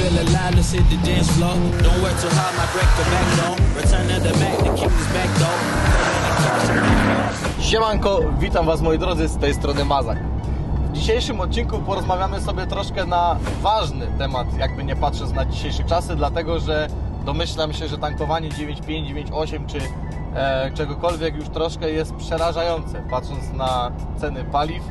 feel alive, let's hit the dance floor. Don't work too hard, my break the back door. Return to the Mac, the king is back door. Siemanko, witam was moi drodzy, z tej strony Mazak. W dzisiejszym odcinku porozmawiamy sobie troszkę na ważny temat, jakby nie patrząc na dzisiejsze czasy, dlatego że domyślam się, że tankowanie 9.5, 9.8 czy czegokolwiek już troszkę jest przerażające, patrząc na ceny paliw,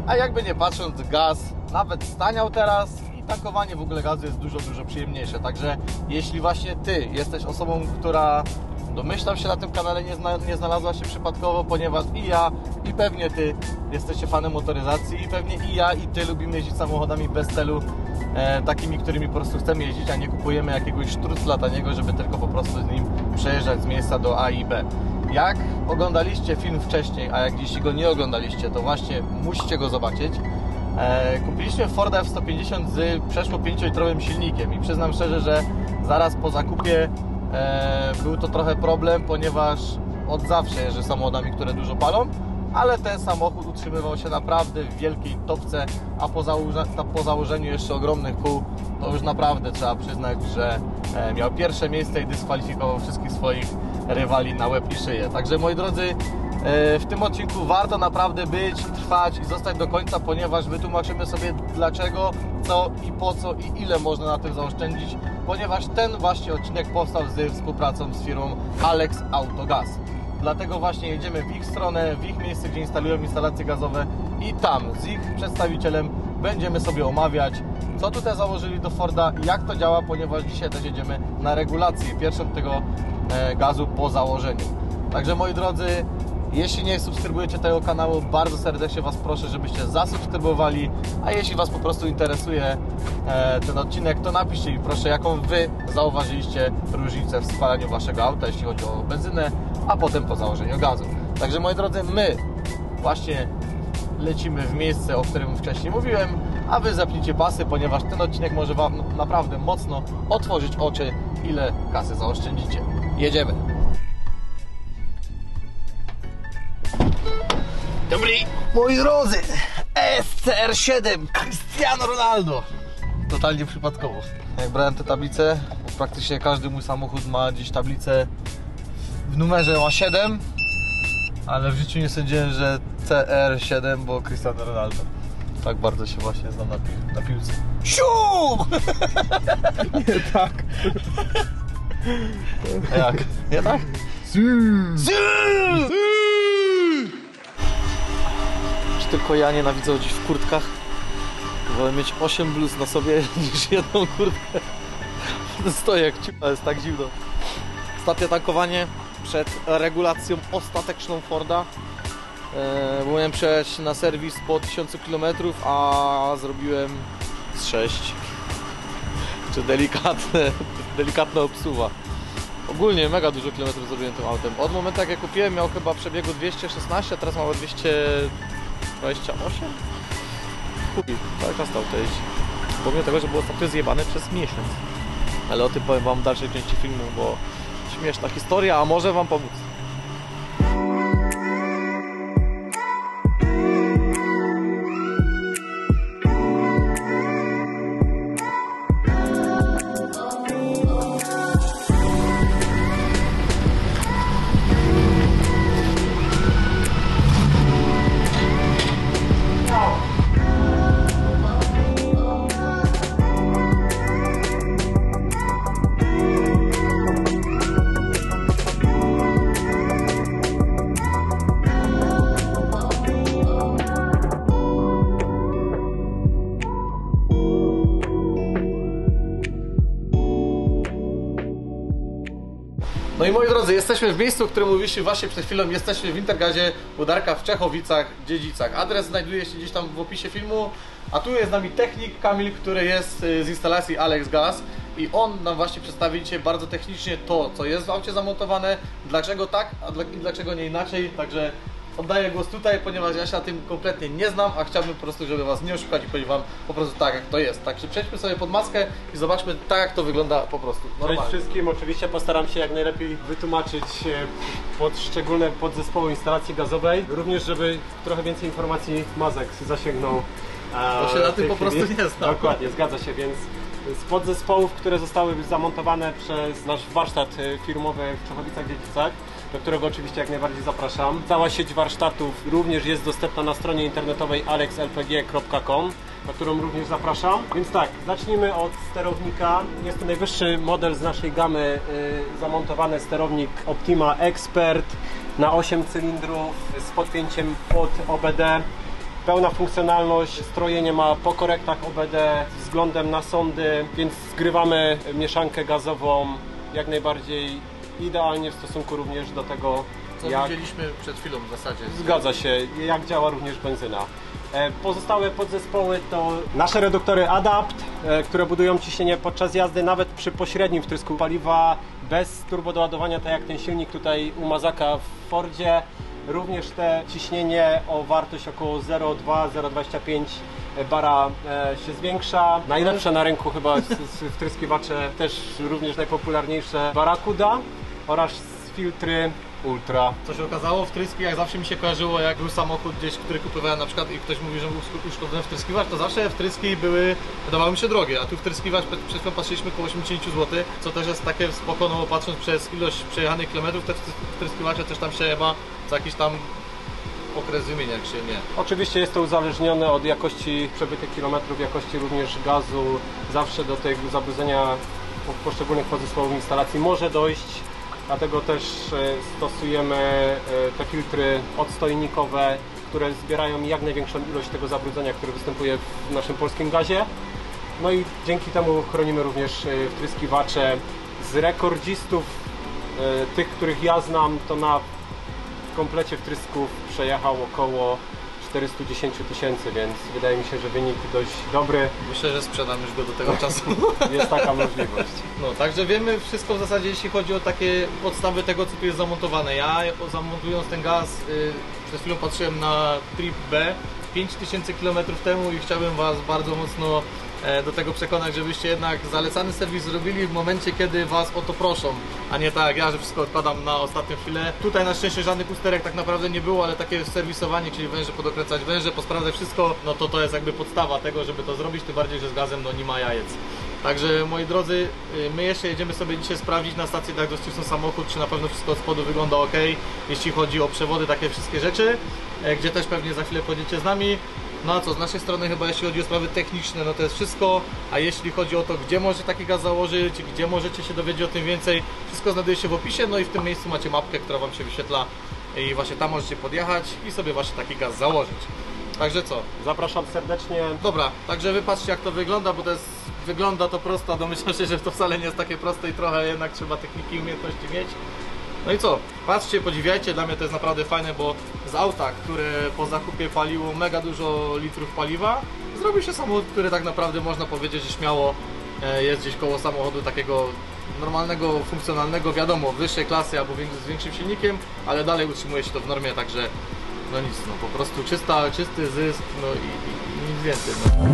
a jakby nie patrząc, gaz nawet staniał teraz i tankowanie w ogóle gazu jest dużo przyjemniejsze. Także jeśli właśnie Ty jesteś osobą, która domyślam się na tym kanale nie znalazła się przypadkowo, ponieważ i ja, i pewnie Ty jesteście fanem motoryzacji, i pewnie i ja, i Ty lubimy jeździć samochodami bez celu, takimi, którymi po prostu chcemy jeździć, a nie kupujemy jakiegoś sztrucla taniego, żeby tylko po prostu z nim przejeżdżać z miejsca do A i B. Jak oglądaliście film wcześniej, a jak jeśli go nie oglądaliście, to właśnie musicie go zobaczyć. Kupiliśmy Forda F-150 z przeszło 5-litrowym silnikiem i przyznam szczerze, że zaraz po zakupie był to trochę problem, ponieważ od zawsze jeżdżę samochodami, które dużo palą, ale ten samochód utrzymywał się naprawdę w wielkiej topce, a po założeniu jeszcze ogromnych kół, to już naprawdę trzeba przyznać, że miał pierwsze miejsce i dyskwalifikował wszystkich swoich rywali na łeb i szyję. Także moi drodzy, w tym odcinku warto naprawdę być, trwać i zostać do końca, ponieważ wytłumaczymy sobie dlaczego, co i po co i ile można na tym zaoszczędzić, ponieważ ten właśnie odcinek powstał ze współpracą z firmą Alex Autogas. Dlatego właśnie jedziemy w ich stronę, w ich miejsce, gdzie instalują instalacje gazowe i tam z ich przedstawicielem będziemy sobie omawiać, co tutaj założyli do Forda, jak to działa, ponieważ dzisiaj też jedziemy na regulację pierwszą tego gazu po założeniu. Także moi drodzy, jeśli nie subskrybujecie tego kanału, bardzo serdecznie Was proszę, żebyście zasubskrybowali, a jeśli Was po prostu interesuje ten odcinek, to napiszcie mi proszę, jaką Wy zauważyliście różnicę w spalaniu Waszego auta, jeśli chodzi o benzynę, a potem po założeniu gazu. Także moi drodzy, my właśnie lecimy w miejsce, o którym wcześniej mówiłem, a Wy zapnijcie pasy, ponieważ ten odcinek może Wam naprawdę mocno otworzyć oczy, ile kasy zaoszczędzicie. Jedziemy! Dobry, moi drodzy, SCR7 Cristiano Ronaldo. Totalnie przypadkowo. Jak brałem tę tablicę, praktycznie każdy mój samochód ma gdzieś tablicę w numerze ma 7, ale w życiu nie sądziłem, że CR7, bo Cristiano Ronaldo. Tak bardzo się właśnie znam na piłce. Siu! Nie tak. A jak? Nie tak? Tylko ja nienawidzę chodzić w kurtkach. Wolę mieć 8 bluz na sobie niż jedną kurtkę. Stoję jak ciupa, jest tak zimno. Ostatnie tankowanie przed regulacją ostateczną Forda. Byłem przejechać na serwis po 1000 km, a zrobiłem z 6. Czy delikatna obsuwa. Ogólnie mega dużo kilometrów zrobiłem tym autem. Od momentu jak ja kupiłem, miał chyba przebiegu 216, a teraz ma 228? Chuj, cały czas to auto jeździ. Pomimo tego, że było ostatnio zjebane przez miesiąc. Ale o tym powiem Wam w dalszej części filmu, bo śmieszna historia, a może Wam pomóc. No i moi drodzy, jesteśmy w miejscu, o którym mówiliście właśnie przed chwilą. Jesteśmy w Intergazie Udarka w Czechowicach-Dziedzicach. Adres znajduje się gdzieś tam w opisie filmu. A tu jest z nami technik Kamil, który jest z instalacji Alex Gas. I on nam właśnie przedstawi dzisiaj bardzo technicznie to, co jest w aucie zamontowane, dlaczego tak, a dlaczego nie inaczej. Także oddaję głos tutaj, ponieważ ja się na tym kompletnie nie znam, a chciałbym po prostu, żeby Was nie oszukać i powiedzieć Wam po prostu tak, jak to jest. Także przejdźmy sobie pod maskę i zobaczmy tak, jak to wygląda po prostu normalnie. Cześć wszystkim, oczywiście postaram się jak najlepiej wytłumaczyć poszczególne podzespoły instalacji gazowej, również żeby trochę więcej informacji Mazek zasięgnął. To się na tym po prostu nie zna. Dokładnie, zgadza się, więc z podzespołów, które zostały zamontowane przez nasz warsztat firmowy w Czechowicach-Dziedzicach, do którego oczywiście jak najbardziej zapraszam. Cała sieć warsztatów również jest dostępna na stronie internetowej alexlpg.com, na którą również zapraszam. Więc tak, zacznijmy od sterownika. Jest to najwyższy model z naszej gamy, zamontowany sterownik Optima Expert na 8 cylindrów z podpięciem pod OBD. Pełna funkcjonalność, strojenie ma po korektach OBD z względem na sondy, więc zgrywamy mieszankę gazową jak najbardziej idealnie w stosunku również do tego, Co jak widzieliśmy przed chwilą w zasadzie. zgadza się, jak działa również benzyna. Pozostałe podzespoły to nasze reduktory Adapt, które budują ciśnienie podczas jazdy nawet przy pośrednim wtrysku paliwa, bez turbodoładowania, tak jak ten silnik tutaj u Mazaka w Fordzie. Również te ciśnienie o wartość około 0,2-0,25 bara się zwiększa. Najlepsze na rynku chyba wtryskiwacze, też również najpopularniejsze Barracuda oraz filtry Ultra. Co się okazało, wtryski jak zawsze mi się kojarzyło, jak był samochód gdzieś, który kupowałem na przykład i ktoś mówi, że był uszkodzony wtryskiwacz, to zawsze wtryski wydawały mi się drogie, a tu wtryskiwacz przed chwilą patrzyliśmy około 80 zł, co też jest takie spoko, no bo patrząc przez ilość przejechanych kilometrów, te wtryskiwacze też tam się chyba co jakiś tam okres wymienia, jak się nie. Oczywiście jest to uzależnione od jakości przebytych kilometrów, jakości również gazu. Zawsze do tego zabrudzenia poszczególnych podzespołów instalacji może dojść. Dlatego też stosujemy te filtry odstojnikowe, które zbierają jak największą ilość tego zabrudzenia, które występuje w naszym polskim gazie. No i dzięki temu chronimy również wtryskiwacze. Z rekordzistów, tych, których ja znam, to na komplecie wtrysków przejechał około 410 000, więc wydaje mi się, że wynik dość dobry. Myślę, że sprzedam już go do tego czasu. Jest taka możliwość. No, także wiemy wszystko w zasadzie, jeśli chodzi o takie podstawy tego, co tu jest zamontowane. Ja zamontując ten gaz, przed chwilą patrzyłem na Trip B 5000 km temu i chciałbym Was bardzo mocno do tego przekonać, żebyście jednak zalecany serwis zrobili w momencie, kiedy Was o to proszą, a nie tak jak ja, że wszystko odkładam na ostatnią chwilę. Tutaj na szczęście żadnych usterek tak naprawdę nie było, ale takie serwisowanie, czyli węże, podokręcać węże, posprawdzać wszystko, no to jest jakby podstawa tego, żeby to zrobić, tym bardziej, że z gazem no nie ma jajec. Także moi drodzy, my jeszcze jedziemy sobie dzisiaj sprawdzić na stacji diagnostyczną samochód, czy na pewno wszystko od spodu wygląda ok, jeśli chodzi o przewody, takie wszystkie rzeczy, gdzie też pewnie za chwilę pojedziecie z nami. No a co, z naszej strony chyba jeśli chodzi o sprawy techniczne, no to jest wszystko, a jeśli chodzi o to, gdzie możecie taki gaz założyć, gdzie możecie się dowiedzieć o tym więcej, wszystko znajduje się w opisie, no i w tym miejscu macie mapkę, która Wam się wyświetla i właśnie tam możecie podjechać i sobie właśnie taki gaz założyć. Także co? Zapraszam serdecznie. Dobra, także wy patrzcie jak to wygląda, bo to jest, wygląda to prosto, domyślam się, że to wcale nie jest takie proste i trochę jednak trzeba techniki i umiejętności mieć. No i co? Patrzcie, podziwiajcie, dla mnie to jest naprawdę fajne, bo z auta, które po zakupie paliło mega dużo litrów paliwa, zrobił się samochód, który tak naprawdę można powiedzieć, że śmiało jest gdzieś koło samochodu takiego normalnego, funkcjonalnego, wiadomo, wyższej klasy albo z większym silnikiem, ale dalej utrzymuje się to w normie, także no nic, no po prostu czysty zysk, no i nic więcej. No.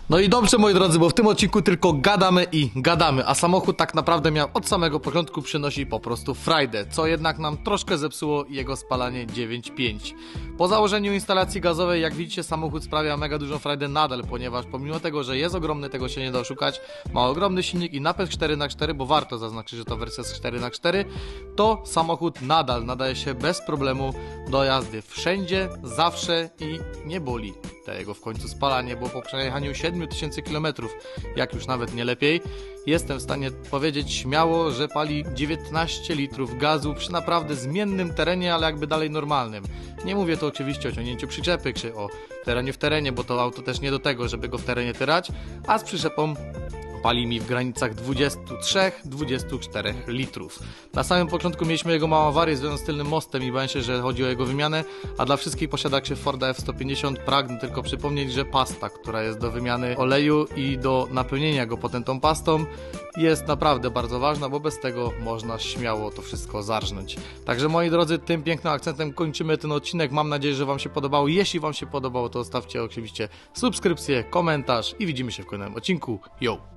No i dobrze, moi drodzy, bo w tym odcinku tylko gadamy i gadamy, a samochód tak naprawdę miał od samego początku przynosić po prostu frajdę, co jednak nam troszkę zepsuło jego spalanie 9.5. Po założeniu instalacji gazowej, jak widzicie, samochód sprawia mega dużą frajdę nadal, ponieważ pomimo tego, że jest ogromny, tego się nie da oszukać, ma ogromny silnik i napęd 4x4, bo warto zaznaczyć, że to wersja z 4x4, to samochód nadal nadaje się bez problemu do jazdy wszędzie, zawsze i nie boli tego w końcu spalanie, bo po przejechaniu 7000 km, jak już nawet nie lepiej, jestem w stanie powiedzieć śmiało, że pali 19 litrów gazu przy naprawdę zmiennym terenie, ale jakby dalej normalnym. Nie mówię to oczywiście o ciągnięciu przyczepy, czy o terenie w terenie, bo to auto też nie do tego, żeby go w terenie tyrać, a z przyczepą pali mi w granicach 23-24 litrów. Na samym początku mieliśmy jego małą awarię związaną z tylnym mostem i bałem się, że chodzi o jego wymianę, a dla wszystkich posiadaczy Forda F-150 pragnę tylko przypomnieć, że pasta, która jest do wymiany oleju i do napełnienia go potem tą pastą, jest naprawdę bardzo ważna, bo bez tego można śmiało to wszystko zarżnąć. Także moi drodzy, tym pięknym akcentem kończymy ten odcinek. Mam nadzieję, że Wam się podobało. Jeśli Wam się podobało, to zostawcie oczywiście subskrypcję, komentarz i widzimy się w kolejnym odcinku. Yo!